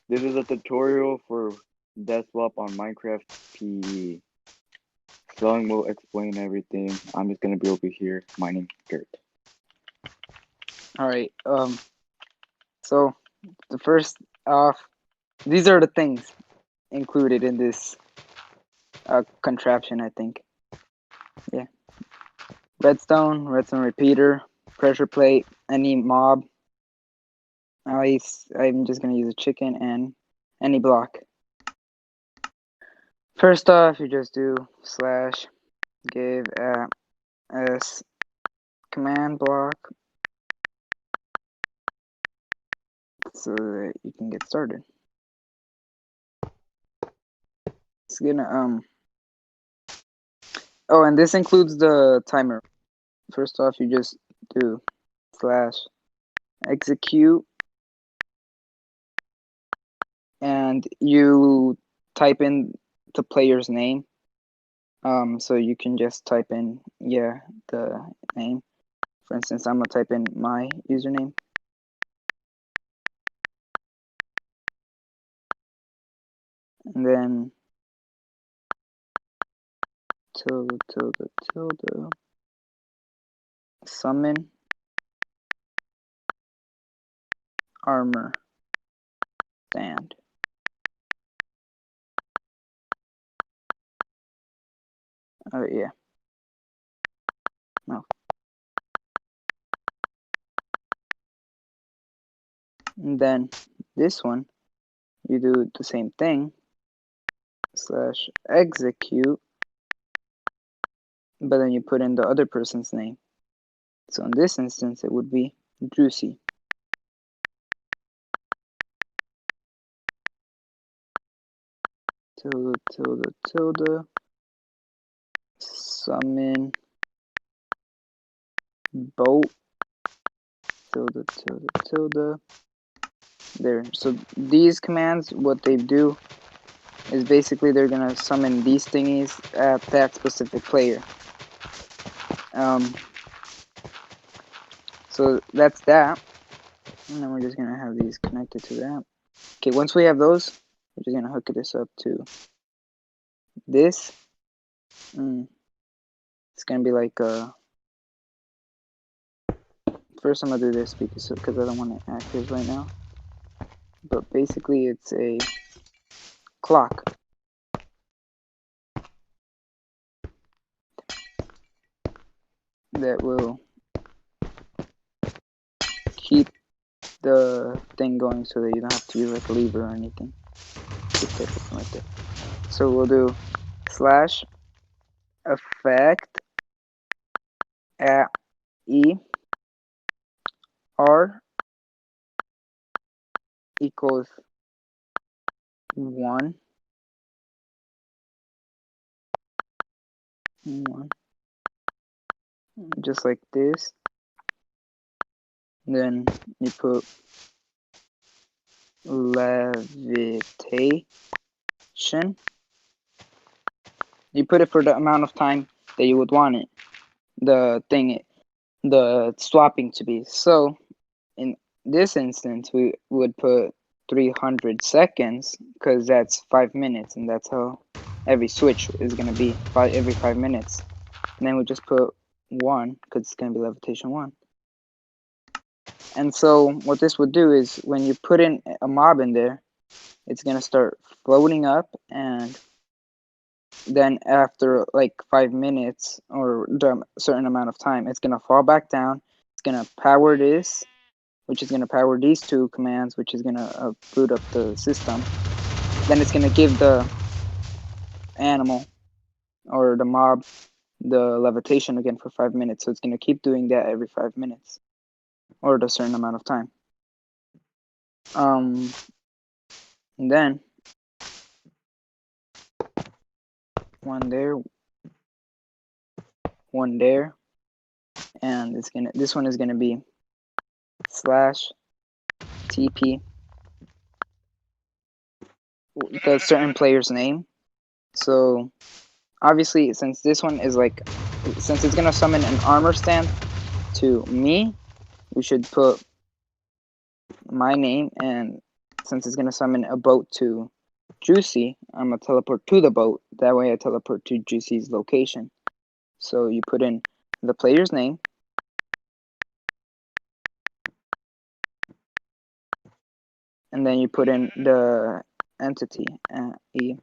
This is a tutorial for Death Swap on Minecraft PE. Song will explain everything. I'm just gonna be over here mining dirt. Alright, so the first off, these are the things included in this contraption, I think. Yeah. Redstone repeater, pressure plate, any mob. I'm just gonna use a chicken and any block. First off, you just do slash give s command block so that you can get started. It's gonna oh, and this includes the timer. First off, you just do slash execute and you type in the player's name. So you can just type in the name. For instance, I'm gonna type in my username. And then tilde summon armor stand. Oh yeah. No. And then this one, you do the same thing. Slash execute, but then you put in the other person's name. So in this instance, it would be Juicy. Tilde summon boat tilde. There. So these commands, what they do is basically they're gonna summon these thingies at that specific player. So that's that. And then we're just gonna have these connected to that. Okay, once we have those, we're just gonna hook this up to this. It's gonna be like first I'm gonna do this because I don't want it active right now. But basically it's a clock. That will keep the thing going so that you don't have to use like a lever or anything. Just like something like that. So we'll do slash effect at E R equals 1. Just like this. Then you put levitation. You put it for the amount of time that you would want it, the swapping to be. So in this instance, we would put 300 seconds because that's 5 minutes, and that's how every switch is going to be every 5 minutes. And then we just put 1 because it's going to be levitation 1. And so what this would do is when you put in a mob in there, it's going to start floating up, and then after like 5 minutes or a certain amount of time, it's going to fall back down. It's going to power this, which is going to power these two commands, which is going to boot up the system. Then it's going to give the animal or the mob the levitation again for 5 minutes. So it's going to keep doing that every 5 minutes or a certain amount of time. And then one there, and this one is gonna be slash TP the certain player's name. So obviously, since this one is since it's gonna summon an armor stand to me, we should put my name and since it's gonna summon a boat to Juicy, I'm gonna teleport to the boat. That way I teleport to Juicy's location. So you put in the player's name, and then you put in the entity, e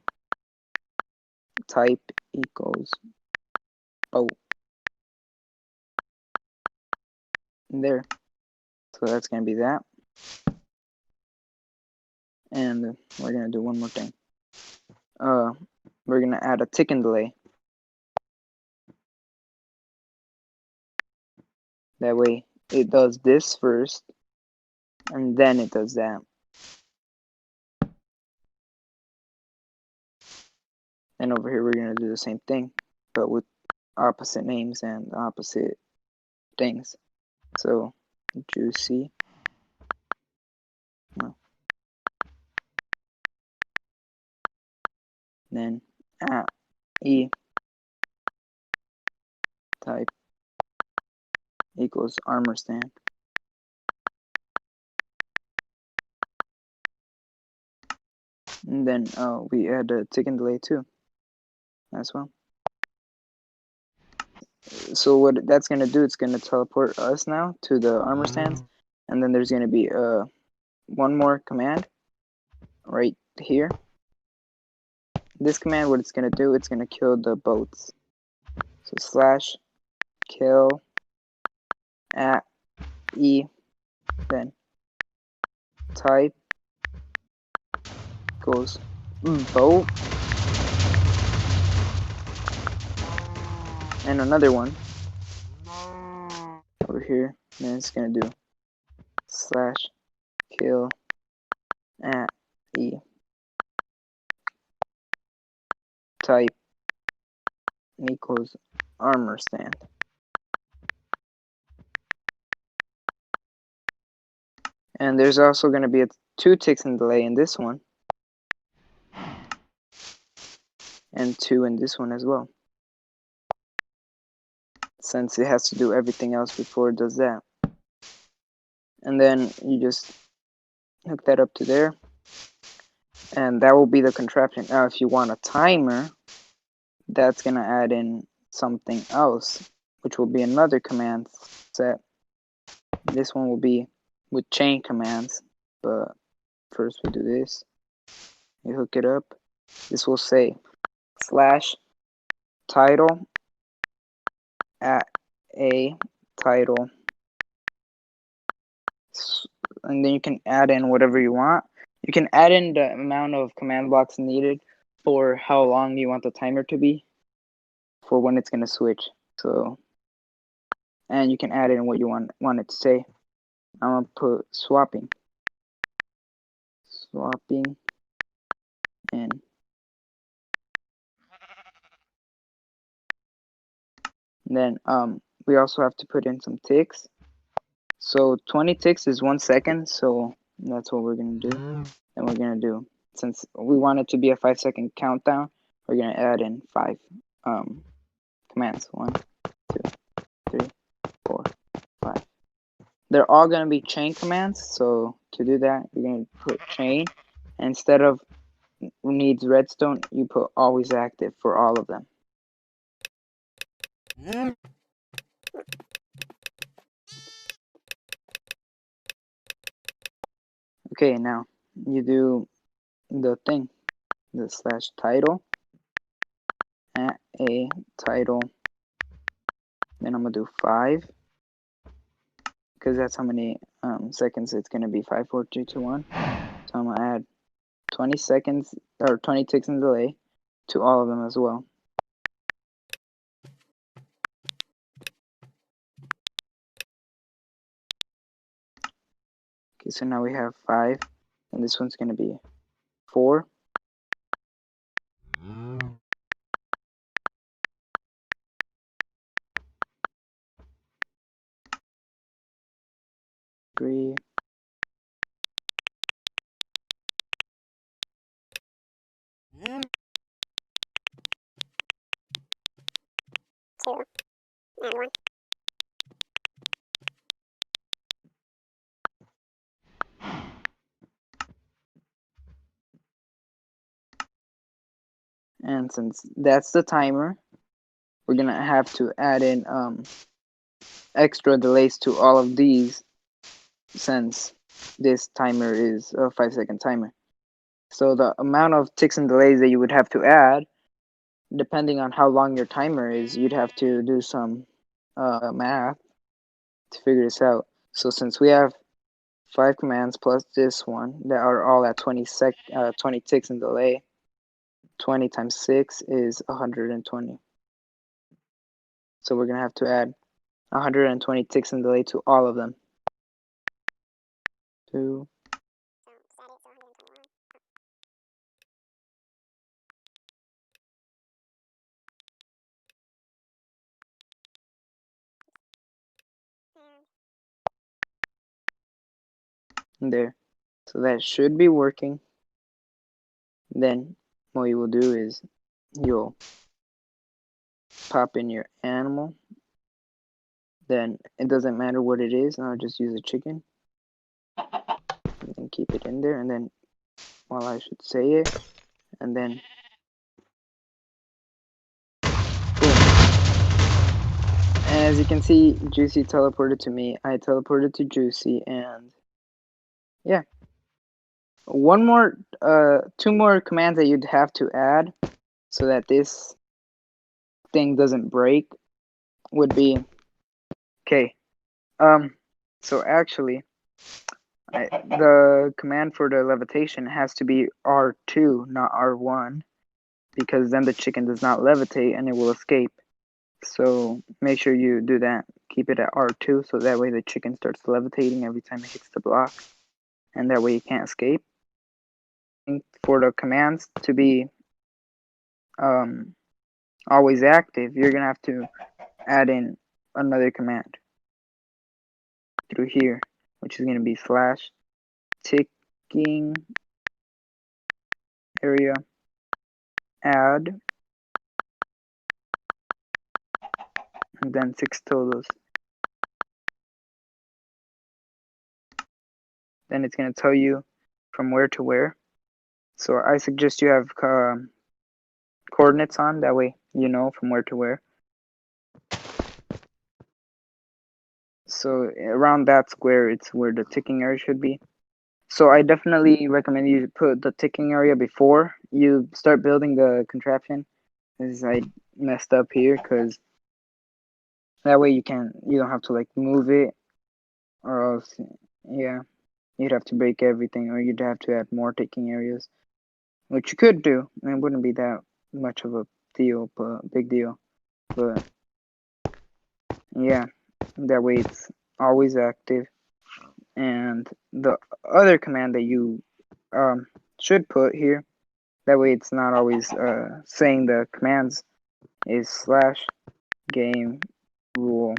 type equals boat. There. So that's gonna be that. And we're gonna do one more thing. We're gonna add a tick and delay. That way it does this first, and then it does that. And over here we're gonna do the same thing, but with opposite names and opposite things. So Juicy. Then e type equals armor stand. And then we add a tick and delay too as well. So what that's gonna do, it's gonna teleport us now to the armor stands, and then there's gonna be one more command right here. This command, what it's gonna do, it's gonna kill the boats. So slash kill at e, then type goes boat, and another one over here. Then it's gonna do slash kill at e type equals armor stand. And there's also going to be 2 ticks in delay in this one, and 2 in this one as well, since it has to do everything else before it does that. And then you just hook that up to there, and that will be the contraption. Now if you want a timer, that's going to add in something else, which will be another command set. This one will be with chain commands, but first we do this. You hook it up. This will say slash title at a title, and then you can add in whatever you want. You can add in the amount of command blocks needed for how long you want the timer to be for when it's going to switch. So, and you can add in what you want it to say. I'm going to put swapping in. And then we also have to put in some ticks. So 20 ticks is 1 second, so that's what we're going to do. And we're going to do, since we want it to be a 5-second countdown, we're going to add in 5 commands. 1, 2, 3, 4, 5. They're all going to be chain commands, so to do that, you're going to put chain. And instead of needs redstone, you put always active for all of them. Okay, now you do the thing, the slash title at a title. Then I'm gonna do 5 because that's how many seconds it's gonna be. 5, 4, 3, 2, 1. So I'm gonna add 20 seconds or 20 ticks in delay to all of them as well. Okay, so now we have 5, and this one's gonna be 4. 3. 2, and 1. And since that's the timer, we're gonna have to add in extra delays to all of these, since this timer is a 5-second timer. So the amount of ticks and delays that you would have to add, depending on how long your timer is, you'd have to do some math to figure this out. So since we have 5 commands plus this one that are all at 20 ticks and delay, 20 times 6 is 120. So we're gonna have to add 120 ticks and delay to all of them. 2. There. So that should be working. Then what you will do is you'll pop in your animal. Then it doesn't matter what it is, I'll just use a chicken. And keep it in there, and then, well, I should say it, and then boom. As you can see, Juicy teleported to me, I teleported to Juicy, and yeah. Two more commands that you'd have to add so that this thing doesn't break would be, okay, so actually, the command for the levitation has to be R2, not R1, because then the chicken does not levitate and it will escape. So make sure you do that. Keep it at R2, so that way the chicken starts levitating every time it hits the block, and that way you can't escape. For the commands to be always active, you're gonna have to add in another command through here, which is gonna be slash ticking area add, and then 6 tildes. Then it's gonna tell you from where to where. So I suggest you have coordinates on, that way you know from where to where. So around that square, it's where the ticking area should be. So I definitely recommend you put the ticking area before you start building the contraption, as I messed up here, because that way you don't have to like move it, or else, yeah, you'd have to break everything, or you'd have to add more ticking areas, which you could do, and it wouldn't be that much of a big deal, but yeah, that way it's always active. And the other command that you should put here, that way it's not always saying the commands, is slash game rule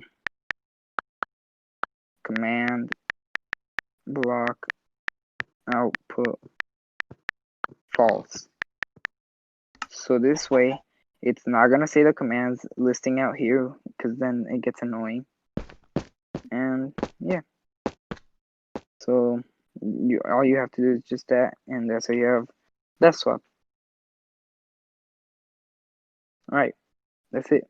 command block output false. So this way it's not gonna say the commands listing out here, because then it gets annoying. And yeah, so all you have to do is just that, and that's how you have death swap. Alright, that's it.